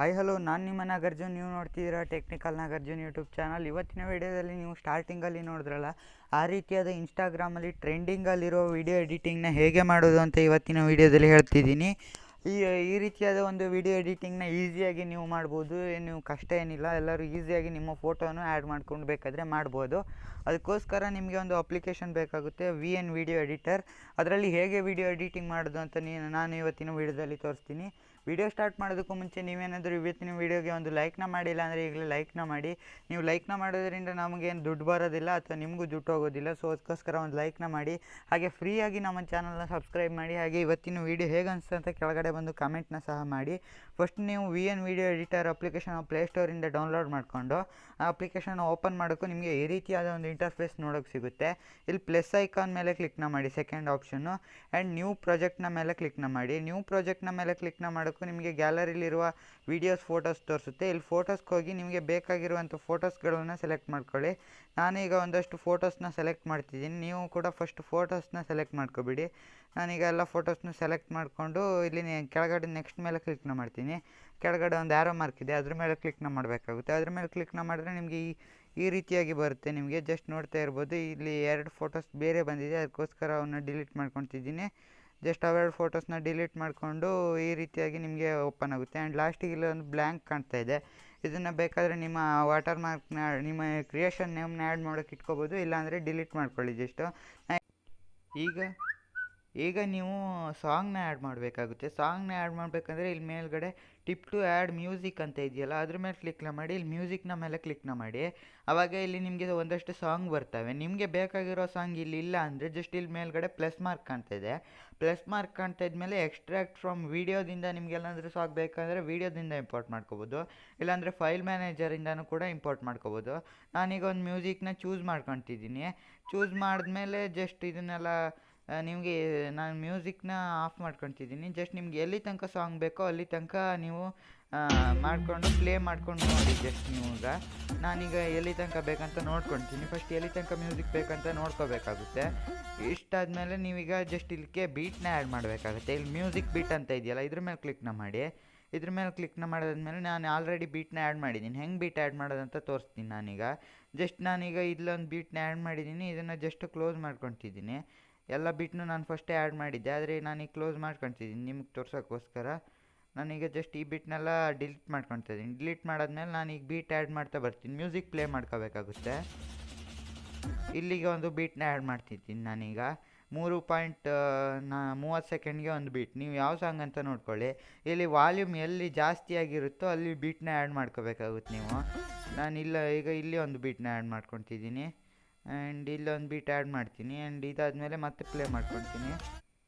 Hi hello, ನಾನು ನಿಮ್ಮ ನಾಗಾರ್ಜುನ್. ನೀವು ನೋಡ್ತಿದ್ದೀರಾ ಟೆಕ್ನಿಕಲ್ ನಾಗಾರ್ಜುನ್ ಯೂಟ್ಯೂಬ್ ಚಾನಲ್. ಇವತ್ತಿನ ವಿಡಿಯೋದಲ್ಲಿ ನೀವು ಸ್ಟಾರ್ಟಿಂಗಲ್ಲಿ ನೋಡಿದ್ರಲ್ಲ, ಆ ರೀತಿಯಾದ ಇನ್ಸ್ಟಾಗ್ರಾಮಲ್ಲಿ ಟ್ರೆಂಡಿಂಗಲ್ಲಿರೋ ವಿಡಿಯೋ ಎಡಿಟಿಂಗ್ನ ಹೇಗೆ ಮಾಡೋದು ಅಂತ ಇವತ್ತಿನ ವಿಡಿಯೋದಲ್ಲಿ ಹೇಳ್ತಿದ್ದೀನಿ. ಈ ರೀತಿಯಾದ ಒಂದು ವಿಡಿಯೋ ಎಡಿಟಿಂಗ್ನ ಈಸಿಯಾಗಿ ನೀವು ಮಾಡ್ಬೋದು. ನೀವು ಕಷ್ಟ ಏನಿಲ್ಲ, ಎಲ್ಲರೂ ಈಸಿಯಾಗಿ ನಿಮ್ಮ ಫೋಟೋನು ಆ್ಯಡ್ ಮಾಡ್ಕೊಂಡು ಬೇಕಾದರೆ ಮಾಡ್ಬೋದು. ಅದಕ್ಕೋಸ್ಕರ ನಿಮಗೆ ಒಂದು ಅಪ್ಲಿಕೇಶನ್ ಬೇಕಾಗುತ್ತೆ, VN ವಿಡಿಯೋ ಎಡಿಟರ್. ಅದರಲ್ಲಿ ಹೇಗೆ ವಿಡಿಯೋ ಎಡಿಟಿಂಗ್ ಮಾಡೋದು ಅಂತ ನಾನು ಇವತ್ತಿನ ವಿಡಿಯೋದಲ್ಲಿ ತೋರಿಸ್ತೀನಿ. ವಿಡಿಯೋ ಸ್ಟಾರ್ಟ್ ಮಾಡೋದಕ್ಕೂ ಮುಂಚೆ ನೀವೇನಾದರೂ ಇವತ್ತಿನ ವಿಡಿಯೋಗೆ ಒಂದು ಲೈಕ್ನ ಮಾಡಿಲ್ಲ ಅಂದರೆ ಈಗಲೇ ಲೈಕ್ನ ಮಾಡಿ. ನೀವು ಲೈಕ್ನ ಮಾಡೋದ್ರಿಂದ ನಮಗೇನು ದುಡ್ಡು ಬರೋದಿಲ್ಲ ಅಥವಾ ನಿಮಗೂ ದುಡ್ಡು ಹೋಗೋದಿಲ್ಲ. ಸೊ ಅದಕ್ಕೋಸ್ಕರ ಒಂದು ಲೈಕ್ನ ಮಾಡಿ. ಹಾಗೆ ಫ್ರೀಯಾಗಿ ನಮ್ಮ ಚಾನಲ್ನ ಸಬ್ಸ್ಕ್ರೈಬ್ ಮಾಡಿ. ಹಾಗೆ ಇವತ್ತಿನ ವಿಡಿಯೋ ಹೇಗೆ ಅನಿಸ್ತು ಅಂತ ಕೆಳಗಡೆ ಬಂದು ಕಮೆಂಟ್ನ ಸಹ ಮಾಡಿ. ಫಸ್ಟ್ ನೀವು VN ವಿಡಿಯೋ ಎಡಿಟರ್ ಅಪ್ಲಿಕೇಶನ್ ಪ್ಲೇಸ್ಟೋರಿಂದ ಡೌನ್ಲೋಡ್ ಮಾಡಿಕೊಂಡು ಆ ಅಪ್ಲಿಕೇಶನ್ ಓಪನ್ ಮಾಡೋಕ್ಕೂ ನಿಮಗೆ ಈ ರೀತಿಯಾದ ಒಂದು ಇಂಟರ್ಫೇಸ್ ನೋಡೋಕ್ಕೆ ಸಿಗುತ್ತೆ. ಇಲ್ಲಿ ಪ್ಲಸ್ ಐಕಾನ್ ಮೇಲೆ ಕ್ಲಿಕ್ನ ಮಾಡಿ, ಸೆಕೆಂಡ್ ಆಪ್ಷನ್ನು, ಆ್ಯಂಡ್ ನ್ಯೂ ಪ್ರಾಜೆಕ್ಟ್ನ ಮೇಲೆ ಕ್ಲಿಕ್ನ ಮಾಡಿ. ನ್ಯೂ ಪ್ರಾಜೆಕ್ಟ್ನ ಮೇಲೆ ಕ್ಲಿಕ್ನ ಮಾಡೋಕ್ಕೂ ನಿಮಗೆ ಗ್ಯಾಲರಿಲಿರುವ ವೀಡಿಯೋಸ್ ಫೋಟೋಸ್ ತೋರಿಸುತ್ತೆ. ಇಲ್ಲಿ ಫೋಟೋಸ್ಗೆ ಹೋಗಿ ನಿಮಗೆ ಬೇಕಾಗಿರುವಂಥ ಫೋಟೋಸ್ಗಳನ್ನು ಸೆಲೆಕ್ಟ್ ಮಾಡ್ಕೊಳ್ಳಿ. ನಾನೀಗ ಒಂದಷ್ಟು ಫೋಟೋಸ್ನ ಸೆಲೆಕ್ಟ್ ಮಾಡ್ತಿದ್ದೀನಿ. ನೀವು ಕೂಡ ಫಸ್ಟ್ ಫೋಟೋಸ್ನ ಸೆಲೆಕ್ಟ್ ಮಾಡ್ಕೊಬಿಡಿ. ನಾನೀಗ ಎಲ್ಲ ಫೋಟೋಸ್ನ ಸೆಲೆಕ್ಟ್ ಮಾಡಿಕೊಂಡು ಇಲ್ಲಿ ಕೆಳಗಡೆ ನೆಕ್ಸ್ಟ್ ಮೇಲೆ ಕ್ಲಿಕ್ನ ಮಾಡ್ತೀನಿ. ಕೆಳಗಡೆ ಒಂದು ಆ್ಯರೋ ಮಾರ್ಕ್ ಇದೆ, ಅದ್ರ ಮೇಲೆ ಕ್ಲಿಕ್ನ ಮಾಡಬೇಕಾಗುತ್ತೆ. ಅದ್ರ ಮೇಲೆ ಕ್ಲಿಕ್ನ ಮಾಡಿದ್ರೆ ನಿಮಗೆ ಈ ರೀತಿಯಾಗಿ ಬರುತ್ತೆ. ನಿಮಗೆ ಜಸ್ಟ್ ನೋಡ್ತಾ ಇರ್ಬೋದು, ಇಲ್ಲಿ 2 ಫೋಟೋಸ್ ಬೇರೆ ಬಂದಿದೆ. ಅದಕ್ಕೋಸ್ಕರ ಅವನ್ನ ಡಿಲೀಟ್ ಮಾಡ್ಕೊತಿದ್ದೀನಿ. ಜಸ್ಟ್ ಅವೆರಡು ಫೋಟೋಸ್ನ ಡಿಲೀಟ್ ಮಾಡಿಕೊಂಡು ಈ ರೀತಿಯಾಗಿ ನಿಮಗೆ ಓಪನ್ ಆಗುತ್ತೆ. ಆ್ಯಂಡ್ ಲಾಸ್ಟಿಗೆ ಇಲ್ಲೊಂದು ಬ್ಲ್ಯಾಂಕ್ ಕಾಣ್ತಾ ಇದೆ. ಇದನ್ನು ಬೇಕಾದರೆ ನಿಮ್ಮ ವಾಟರ್ ಮಾರ್ಕ್ನ, ನಿಮ್ಮ ಕ್ರಿಯೇಷನ್ ನೇಮ್ನ ಆ್ಯಡ್ ಮಾಡೋಕ್ಕೆ ಇಟ್ಕೋಬೋದು, ಇಲ್ಲಾಂದರೆ ಡಿಲೀಟ್ ಮಾಡ್ಕೊಳ್ಳಿ ಜಸ್ಟು. ಈಗ ನೀವು ಸಾಂಗ್ನ ಆ್ಯಡ್ ಮಾಡಬೇಕಾಗುತ್ತೆ. ಸಾಂಗ್ನ ಆ್ಯಡ್ ಮಾಡಬೇಕಂದ್ರೆ ಇಲ್ಲಿ ಮೇಲ್ಗಡೆ ಟಿಪ್ ಟು ಆ್ಯಡ್ ಮ್ಯೂಸಿಕ್ ಅಂತ ಇದೆಯಲ್ಲ, ಅದ್ರ ಮೇಲೆ ಕ್ಲಿಕ್ನ ಮಾಡಿ. ಇಲ್ಲಿ ಮ್ಯೂಸಿಕ್ನ ಮೇಲೆ ಕ್ಲಿಕ್ನ ಮಾಡಿ. ಆವಾಗ ಇಲ್ಲಿ ನಿಮಗೆ ಒಂದಷ್ಟು ಸಾಂಗ್ ಬರ್ತವೆ. ನಿಮಗೆ ಬೇಕಾಗಿರೋ ಸಾಂಗ್ ಇಲ್ಲಿ ಇಲ್ಲ ಅಂದರೆ ಜಸ್ಟ್ ಇಲ್ಲಿ ಮೇಲ್ಗಡೆ ಪ್ಲಸ್ ಮಾರ್ಕ್ ಕಾಣ್ತಾ ಇದೆ. ಪ್ಲಸ್ ಮಾರ್ಕ್ ಕಾಣ್ತಾ ಇದ್ಮೇಲೆ ಎಕ್ಸ್ಟ್ರಾಕ್ಟ್ ಫ್ರಮ್ ವೀಡಿಯೋದಿಂದ ನಿಮಗೆಲ್ಲಾಂದರೂ ಸಾಂಗ್ ಬೇಕಂದರೆ ವೀಡಿಯೋದಿಂದ ಇಂಪೋರ್ಟ್ ಮಾಡ್ಕೋಬೋದು, ಇಲ್ಲಾಂದರೆ ಫೈಲ್ ಮ್ಯಾನೇಜರಿಂದನೂ ಕೂಡ ಇಂಪೋರ್ಟ್ ಮಾಡ್ಕೋಬೋದು. ನಾನೀಗ ಒಂದು ಮ್ಯೂಸಿಕ್ನ ಚೂಸ್ ಮಾಡ್ಕೊತಿದ್ದೀನಿ. ಚೂಸ್ ಮಾಡಿದ್ಮೇಲೆ ಜಸ್ಟ್ ಇದನ್ನೆಲ್ಲ ನಿಮಗೆ ನಾನು ಮ್ಯೂಸಿಕ್ನ ಆಫ್ ಮಾಡ್ಕೊತಿದ್ದೀನಿ. ಜಸ್ಟ್ ನಿಮ್ಗೆ ಎಲ್ಲಿ ತನಕ ಸಾಂಗ್ ಬೇಕೋ ಅಲ್ಲಿ ತನಕ ನೀವು ಮಾಡಿಕೊಂಡು ಪ್ಲೇ ಮಾಡ್ಕೊಂಡು ನೋಡಿ. ಜಸ್ಟ್ ನೀವೀಗ ನಾನೀಗ ಎಲ್ಲಿ ತನಕ ಬೇಕಂತ ನೋಡ್ಕೊತೀನಿ. ಫಸ್ಟ್ ಎಲ್ಲಿ ತನಕ ಮ್ಯೂಸಿಕ್ ಬೇಕಂತ ನೋಡ್ಕೋಬೇಕಾಗುತ್ತೆ. ಇಷ್ಟಾದಮೇಲೆ ನೀವೀಗ ಜಸ್ಟ್ ಇಲ್ಲಿಗೆ ಬೀಟ್ನ ಆ್ಯಡ್ ಮಾಡಬೇಕಾಗುತ್ತೆ. ಇಲ್ಲಿ ಮ್ಯೂಸಿಕ್ ಬೀಟ್ ಅಂತ ಇದೆಯಲ್ಲ, ಇದ್ರ ಮೇಲೆ ಕ್ಲಿಕ್ನ ಮಾಡಿ. ಇದ್ರ ಮೇಲೆ ಕ್ಲಿಕ್ನ ಮಾಡಿದ್ಮೇಲೆ ನಾನು ಆಲ್ರೆಡಿ ಬೀಟ್ನ ಆ್ಯಡ್ ಮಾಡಿದ್ದೀನಿ. ಹೆಂಗೆ ಬೀಟ್ ಆ್ಯಡ್ ಮಾಡೋದಂತ ತೋರಿಸ್ತೀನಿ ನಾನೀಗ. ನಾನೀಗ ಇಲ್ಲೊಂದು ಬೀಟ್ನ ಆ್ಯಡ್ ಮಾಡಿದ್ದೀನಿ. ಇದನ್ನು ಜಸ್ಟ್ ಕ್ಲೋಸ್ ಮಾಡ್ಕೊತಿದ್ದೀನಿ. ಎಲ್ಲ ಬೀಟ್ನು ನಾನು ಫಸ್ಟೇ ಆ್ಯಡ್ ಮಾಡಿದ್ದೆ, ಆದರೆ ನಾನೀಗ ಕ್ಲೋಸ್ ಮಾಡ್ಕೊತಿದ್ದೀನಿ ನಿಮಗೆ ತೋರ್ಸೋಕ್ಕೋಸ್ಕರ. ನಾನೀಗ ಜಸ್ಟ್ ಈ ಬೀಟ್ನೆಲ್ಲ ಡಿಲೀಟ್ ಮಾಡ್ಕೊತಾ ಇದ್ದೀನಿ. ಡಿಲೀಟ್ ಮಾಡಾದ್ಮೇಲೆ ನಾನೀಗ ಬೀಟ್ ಆ್ಯಡ್ ಮಾಡ್ತಾ ಬರ್ತೀನಿ. ಮ್ಯೂಸಿಕ್ ಪ್ಲೇ ಮಾಡ್ಕೋಬೇಕಾಗುತ್ತೆ. ಇಲ್ಲಿಗೆ ಒಂದು ಬೀಟ್ನ ಆ್ಯಡ್ ಮಾಡ್ತಿದ್ದೀನಿ ನಾನೀಗ. 3.30 ಸೆಕೆಂಡ್ಗೆ ಒಂದು ಬೀಟ್. ನೀವು ಯಾವ ಸಾಂಗ್ ಅಂತ ನೋಡ್ಕೊಳ್ಳಿ. ಇಲ್ಲಿ ವಾಲ್ಯೂಮ್ ಎಲ್ಲಿ ಜಾಸ್ತಿ ಆಗಿರುತ್ತೋ ಅಲ್ಲಿ ಬೀಟ್ನ ಆ್ಯಡ್ ಮಾಡ್ಕೋಬೇಕಾಗುತ್ತೆ ನೀವು. ಈಗ ಇಲ್ಲಿ ಒಂದು ಬೀಟ್ನ ಆ್ಯಡ್ ಮಾಡ್ಕೊತಿದ್ದೀನಿ. ಆ್ಯಂಡ್ ಇಲ್ಲೊಂದು ಬೀಟ್ ಆ್ಯಡ್ ಮಾಡ್ತೀನಿ. ಆ್ಯಂಡ್ ಇದಾದಮೇಲೆ ಮತ್ತೆ ಪ್ಲೇ ಮಾಡ್ಕೊತೀನಿ.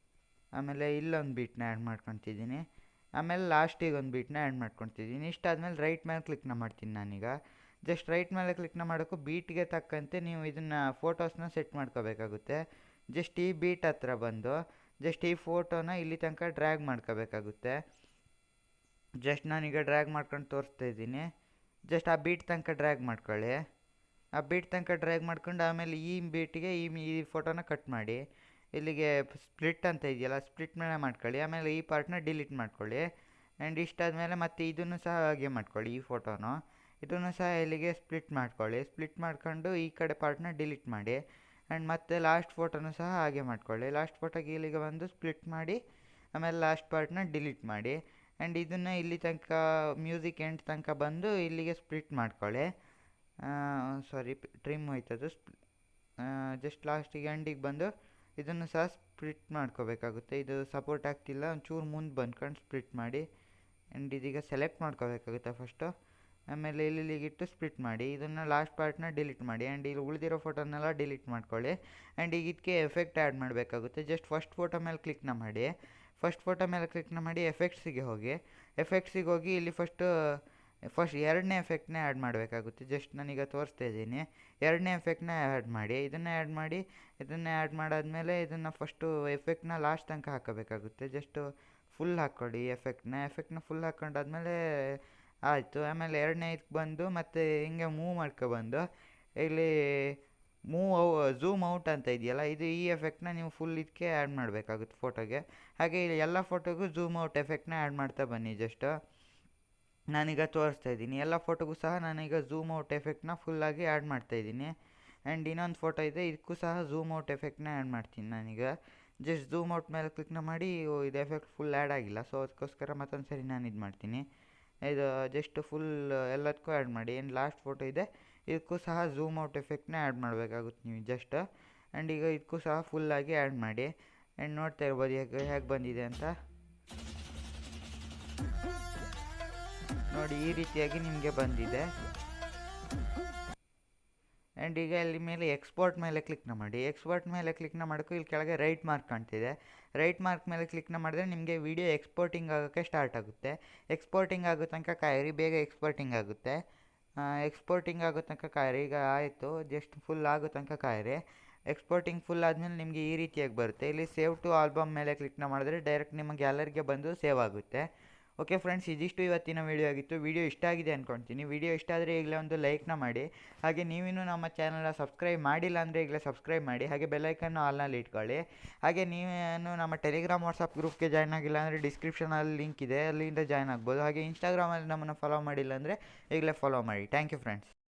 ಆಮೇಲೆ ಇಲ್ಲೊಂದು ಬೀಟ್ನ ಆ್ಯಡ್ ಮಾಡ್ಕೊತಿದ್ದೀನಿ. ಆಮೇಲೆ ಲಾಸ್ಟಿಗೆ ಒಂದು ಬೀಟ್ನ ಆ್ಯಡ್ ಮಾಡ್ಕೊತಿದ್ದೀನಿ. ಇಷ್ಟಾದಮೇಲೆ ರೈಟ್ ಮೇಲೆ ಕ್ಲಿಕ್ನ ಮಾಡ್ತೀನಿ ನಾನೀಗ. ಜಸ್ಟ್ ರೈಟ್ ಮೇಲೆ ಕ್ಲಿಕ್ನ ಮಾಡೋಕ್ಕೂ ಬೀಟ್ಗೆ ತಕ್ಕಂತೆ ನೀವು ಇದನ್ನು ಫೋಟೋಸ್ನ ಸೆಟ್ ಮಾಡ್ಕೋಬೇಕಾಗುತ್ತೆ. ಜಸ್ಟ್ ಈ ಬೀಟ್ ಹತ್ರ ಬಂದು ಜಸ್ಟ್ ಈ ಫೋಟೋನ ಇಲ್ಲಿ ತನಕ ಡ್ರ್ಯಾಗ್ ಮಾಡ್ಕೋಬೇಕಾಗುತ್ತೆ. ಜಸ್ಟ್ ನಾನೀಗ ಡ್ರ್ಯಾಗ್ ಮಾಡ್ಕೊಂಡು ತೋರಿಸ್ತಾ ಇದ್ದೀನಿ. ಜಸ್ಟ್ ಆ ಬೀಟ್ ತನಕ ಡ್ರ್ಯಾಗ್ ಮಾಡ್ಕೊಳ್ಳಿ. ಆ ಬೀಟ್ ತನಕ ಡ್ರ್ಯಾಗ್ ಮಾಡ್ಕೊಂಡು ಆಮೇಲೆ ಈ ಬೀಟಿಗೆ ಈ ಫೋಟೋನ ಕಟ್ ಮಾಡಿ. ಇಲ್ಲಿಗೆ ಸ್ಪ್ಲಿಟ್ ಅಂತ ಇದೆಯಲ್ಲ, ಸ್ಪ್ಲಿಟ್ ಮೇಲೆ ಮಾಡ್ಕೊಳ್ಳಿ. ಆಮೇಲೆ ಈ ಪಾರ್ಟ್ನ ಡಿಲೀಟ್ ಮಾಡ್ಕೊಳ್ಳಿ. ಆ್ಯಂಡ್ ಇಷ್ಟಾದಮೇಲೆ ಮತ್ತೆ ಇದನ್ನು ಸಹ ಹಾಗೆ ಮಾಡ್ಕೊಳ್ಳಿ. ಈ ಫೋಟೋನು ಇದನ್ನು ಸಹ ಇಲ್ಲಿಗೆ ಸ್ಪ್ಲಿಟ್ ಮಾಡ್ಕೊಳ್ಳಿ. ಸ್ಪ್ಲಿಟ್ ಮಾಡ್ಕೊಂಡು ಈ ಕಡೆ ಪಾರ್ಟ್ನ ಡಿಲೀಟ್ ಮಾಡಿ. ಆ್ಯಂಡ್ ಮತ್ತೆ ಲಾಸ್ಟ್ ಫೋಟೋನು ಸಹ ಹಾಗೆ ಮಾಡ್ಕೊಳ್ಳಿ. ಲಾಸ್ಟ್ ಫೋಟೋಗೆ ಇಲ್ಲಿಗೆ ಬಂದು ಸ್ಪ್ಲಿಟ್ ಮಾಡಿ ಆಮೇಲೆ ಲಾಸ್ಟ್ ಪಾರ್ಟ್ನ ಡಿಲೀಟ್ ಮಾಡಿ. ಆ್ಯಂಡ್ ಇದನ್ನು ಇಲ್ಲಿ ತನಕ ಮ್ಯೂಸಿಕ್ ಎಂಡ್ ತನಕ ಬಂದು ಇಲ್ಲಿಗೆ ಸ್ಪ್ಲಿಟ್ ಮಾಡ್ಕೊಳ್ಳಿ. ಟ್ರಿಮ್ ಹೋಯ್ತದು. ಜಸ್ಟ್ ಲಾಸ್ಟಿಗೆ ಎಂಡಿಗೆ ಬಂದು ಇದನ್ನು ಸಹ ಸ್ಪ್ಲಿಟ್ ಮಾಡ್ಕೋಬೇಕಾಗುತ್ತೆ. ಇದು ಸಪೋರ್ಟ್ ಆಗ್ತಿಲ್ಲ, ಒಂಚೂರು ಮುಂದೆ ಬಂದ್ಕೊಂಡು ಸ್ಪ್ಲಿಟ್ ಮಾಡಿ. ಆ್ಯಂಡ್ ಇದೀಗ ಸೆಲೆಕ್ಟ್ ಮಾಡ್ಕೋಬೇಕಾಗುತ್ತೆ ಫಸ್ಟು. ಆಮೇಲೆ ಇಲ್ಲಿಗಿಟ್ಟು ಸ್ಪ್ಲಿಟ್ ಮಾಡಿ. ಇದನ್ನು ಲಾಸ್ಟ್ ಪಾರ್ಟ್ನ ಡಿಲೀಟ್ ಮಾಡಿ. ಆ್ಯಂಡ್ ಇಲ್ಲಿ ಉಳಿದಿರೋ ಫೋಟೋನೆಲ್ಲ ಡಿಲೀಟ್ ಮಾಡ್ಕೊಳ್ಳಿ. ಆ್ಯಂಡ್ ಈಗ ಇದಕ್ಕೆ ಎಫೆಕ್ಟ್ ಆ್ಯಡ್ ಮಾಡಬೇಕಾಗುತ್ತೆ. ಜಸ್ಟ್ ಫಸ್ಟ್ ಫೋಟೋ ಮೇಲೆ ಕ್ಲಿಕ್ನ ಮಾಡಿ. ಫಸ್ಟ್ ಫೋಟೋ ಮೇಲೆ ಕ್ಲಿಕ್ನ ಮಾಡಿ ಎಫೆಕ್ಟ್ಸಿಗೆ ಹೋಗಿ. ಎಫೆಕ್ಟ್ಸಿಗೆ ಹೋಗಿ ಇಲ್ಲಿ ಫಸ್ಟ್ ಎರಡನೇ ಎಫೆಕ್ಟ್ನ ಆ್ಯಡ್ ಮಾಡಬೇಕಾಗುತ್ತೆ. ಜಸ್ಟ್ ನಾನೀಗ ತೋರಿಸ್ತಾ ಇದ್ದೀನಿ. ಎರಡನೇ ಎಫೆಕ್ಟ್ನ ಆ್ಯಡ್ ಮಾಡಿ. ಇದನ್ನು ಆ್ಯಡ್ ಮಾಡಾದ್ಮೇಲೆ ಇದನ್ನು ಫಸ್ಟು ಎಫೆಕ್ಟ್ನ ಲಾಸ್ಟ್ ತನಕ ಹಾಕೋಬೇಕಾಗುತ್ತೆ. ಜಸ್ಟು ಫುಲ್ ಹಾಕ್ಕೊಳ್ಳಿ ಎಫೆಕ್ಟ್ನ ಫುಲ್ ಹಾಕ್ಕೊಂಡಾದ್ಮೇಲೆ ಆಯಿತು. ಆಮೇಲೆ ಎರಡನೇ ಇದಕ್ಕೆ ಬಂದು ಮತ್ತೆ ಹಿಂಗೆ ಮೂವ್ ಮಾಡ್ಕೊಬಂದು ಇಲ್ಲಿ ಝೂಮ್ ಔಟ್ ಅಂತ ಇದೆಯಲ್ಲ, ಈ ಎಫೆಕ್ಟ್ನ ನೀವು ಫುಲ್ ಇದಕ್ಕೆ ಆ್ಯಡ್ ಮಾಡಬೇಕಾಗುತ್ತೆ ಫೋಟೋಗೆ. ಹಾಗೆ ಇಲ್ಲಿ ಎಲ್ಲ ಫೋಟೋಗೂ ಝೂಮ್ ಔಟ್ ಎಫೆಕ್ಟ್ನ ಆ್ಯಡ್ ಮಾಡ್ತಾ ಬನ್ನಿ. ಜಸ್ಟ್ ನಾನೀಗ ತೋರಿಸ್ತಾ ಇದ್ದೀನಿ. ಎಲ್ಲ ಫೋಟೋಗೂ ಸಹ ನಾನೀಗ ಝೂಮ್ ಔಟ್ ಎಫೆಕ್ಟ್ನ ಫುಲ್ಲಾಗಿ ಆ್ಯಡ್ ಮಾಡ್ತಾಯಿದ್ದೀನಿ. ಆ್ಯಂಡ್ ಇನ್ನೊಂದು ಫೋಟೋ ಇದೆ, ಇದಕ್ಕೂ ಸಹ ಝೂಮ್ ಔಟ್ ಎಫೆಕ್ಟ್ನ ಆ್ಯಡ್ ಮಾಡ್ತೀನಿ ನಾನೀಗ. ಜಸ್ಟ್ ಝೂಮ್ ಔಟ್ ಮೇಲೆ ಕ್ಲಿಕ್ನ ಮಾಡಿ ಇದು ಎಫೆಕ್ಟ್ ಫುಲ್ ಆ್ಯಡ್ ಆಗಿಲ್ಲ, ಸೊ ಅದಕ್ಕೋಸ್ಕರ ಮತ್ತೊಂದು ಸರಿ ನಾನು ಇದು ಮಾಡ್ತೀನಿ. ಇದು ಜಸ್ಟ್ ಫುಲ್ ಎಲ್ಲದಕ್ಕೂ ಆ್ಯಡ್ ಮಾಡಿ. ಆ್ಯಂಡ್ ಲಾಸ್ಟ್ ಫೋಟೋ ಇದೆ, ಇದಕ್ಕೂ ಸಹ ಝೂಮ್ ಔಟ್ ಎಫೆಕ್ಟ್ನ ಆ್ಯಡ್ ಮಾಡಬೇಕಾಗುತ್ತೆ ನೀವು ಜಸ್ಟ್. ಆ್ಯಂಡ್ ಈಗ ಇದಕ್ಕೂ ಸಹ ಫುಲ್ಲಾಗಿ ಆ್ಯಡ್ ಮಾಡಿ. ಆ್ಯಂಡ್ ನೋಡ್ತಾ ಇರ್ಬೋದು ಹೇಗೆ ಬಂದಿದೆ ಅಂತ ನೋಡಿ. ಈ ರೀತಿಯಾಗಿ ನಿಮಗೆ ಬಂದಿದೆ. ಆ್ಯಂಡ್ ಈಗ ಇಲ್ಲಿ ಮೇಲೆ ಎಕ್ಸ್ಪೋರ್ಟ್ ಮೇಲೆ ಕ್ಲಿಕ್ನ ಮಾಡಿ. ಎಕ್ಸ್ಪೋರ್ಟ್ ಮೇಲೆ ಕ್ಲಿಕ್ನ ಮಾಡೋಕ್ಕೂ ಇಲ್ಲಿ ಕೆಳಗೆ ರೈಟ್ ಮಾರ್ಕ್ ಕಾಣ್ತಿದೆ. ರೈಟ್ ಮಾರ್ಕ್ ಮೇಲೆ ಕ್ಲಿಕ್ನ ಮಾಡಿದ್ರೆ ನಿಮಗೆ ವಿಡಿಯೋ ಎಕ್ಸ್ಪೋರ್ಟಿಂಗ್ ಆಗೋಕ್ಕೆ ಸ್ಟಾರ್ಟ್ ಆಗುತ್ತೆ. ಎಕ್ಸ್ಪೋರ್ಟಿಂಗ್ ಆಗೋ ತನಕ ಕಾಯಿರಿ, ಬೇಗ ಎಕ್ಸ್ಪೋರ್ಟಿಂಗ್ ಆಗುತ್ತೆ. ಎಕ್ಸ್ಪೋರ್ಟಿಂಗ್ ಆಗೋ ತನಕ ಕಾಯಿರಿ. ಈಗ ಆಯಿತು, ಜಸ್ಟ್ ಫುಲ್ ಆಗೋ ತನಕ ಕಾಯಿರಿ. ಎಕ್ಸ್ಪೋರ್ಟಿಂಗ್ ಫುಲ್ ಆದಮೇಲೆ ನಿಮಗೆ ಈ ರೀತಿಯಾಗಿ ಬರುತ್ತೆ. ಇಲ್ಲಿ ಸೇವ್ ಟು ಆಲ್ಬಮ್ ಮೇಲೆ ಕ್ಲಿಕ್ನ ಮಾಡಿದ್ರೆ ಡೈರೆಕ್ಟ್ ನಿಮ್ಮ ಗ್ಯಾಲರಿಗೆ ಬಂದು ಸೇವ್ ಆಗುತ್ತೆ. ಓಕೆ ಫ್ರೆಂಡ್ಸ್, ಇದಿಷ್ಟು ಇವತ್ತಿನ ವಿಡಿಯೋ ಆಗಿತ್ತು. ವಿಡಿಯೋ ಇಷ್ಟ ಆಗಿದೆ ಅಂದ್ಕೊಳ್ತೀನಿ. ವಿಡಿಯೋ ಇಷ್ಟ ಆದರೆ ಈಗಲೇ ಒಂದು ಲೈಕ್ನ ಮಾಡಿ. ಹಾಗೆ ನೀವಿನ್ನೂ ನಮ್ಮ ಚಾನಲ್ನ ಸಬ್ಸ್ಕ್ರೈಬ್ ಮಾಡಿಲ್ಲ ಅಂದರೆ ಈಗಲೇ ಸಬ್ಸ್ಕ್ರೈಬ್ ಮಾಡಿ. ಹಾಗೆ ಬೆಲ್ಲೈಕನ್ನು ಆಲ್ನಲ್ಲಿ ಇಟ್ಕೊಳ್ಳಿ. ಹಾಗೆ ನೀವೇನು ನಮ್ಮ ಟೆಲಿಗ್ರಾಮ್ ವಾಟ್ಸಪ್ ಗ್ರೂಪ್ಗೆ ಜಾಯ್ನ್ ಆಗಿಲ್ಲ ಅಂದರೆ ಡಿಸ್ಕ್ರಿಪ್ಷನಲ್ಲಿ ಲಿಂಕ್ ಇದೆ, ಅಲ್ಲಿಂದ ಜಾಯ್ನ್ ಆಗ್ಬೋದು. ಹಾಗೆ ಇನ್ಸ್ಟಾಗ್ರಾಮಲ್ಲಿ ನಮ್ಮನ್ನು ಫಾಲೋ ಮಾಡಿಲ್ಲ ಅಂದರೆ ಈಗಲೇ ಫಾಲೋ ಮಾಡಿ. Thank you friends.